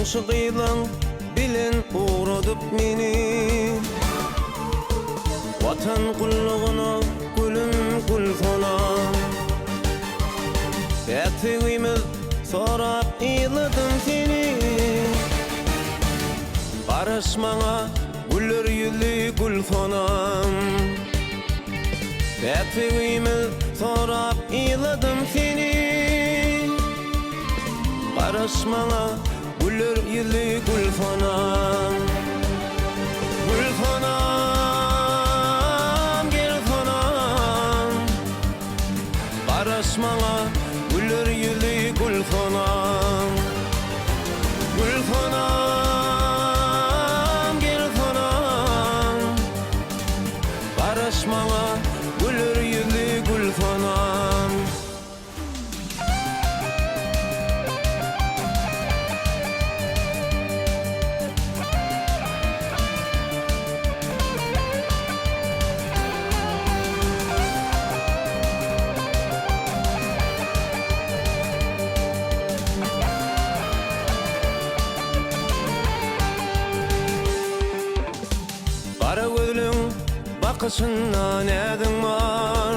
Onşu qıylan bilen uğradıp meni, vatan kulluğuna gülüm kulfona. Ettiğimiz sorap iyladım seni, barışmana güller yüzlü gülfonam. Ettiğimiz sorap iyladım seni, barışmana güller yüzlü gülfonam. Gülfonam, gülfonam, barışmana güller yüzlü gülfonam. Gülfonam, gülfonam, barışmana güller yüzlü gülfonam. Kara gözlüň bakışyndan nädin var?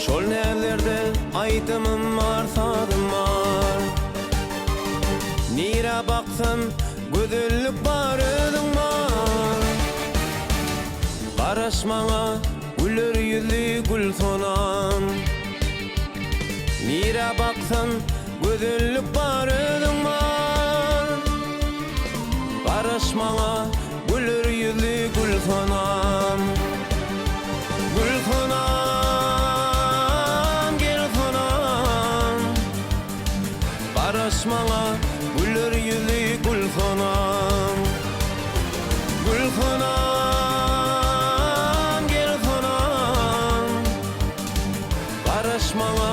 Şol näzlerde aýdymym var, sadym var. Nire baksam gözellik bar, özüň var. Barışmaňa güller yüzlü gülfonam. Nire baksam gözellik bar, özüň var. Barışmaňa güller yüzlü gülfonam. Gülfonam, gülfonam, barışmaňa güller yüzlü gülfonam. Gülfonam, gülfonam, barışmaňa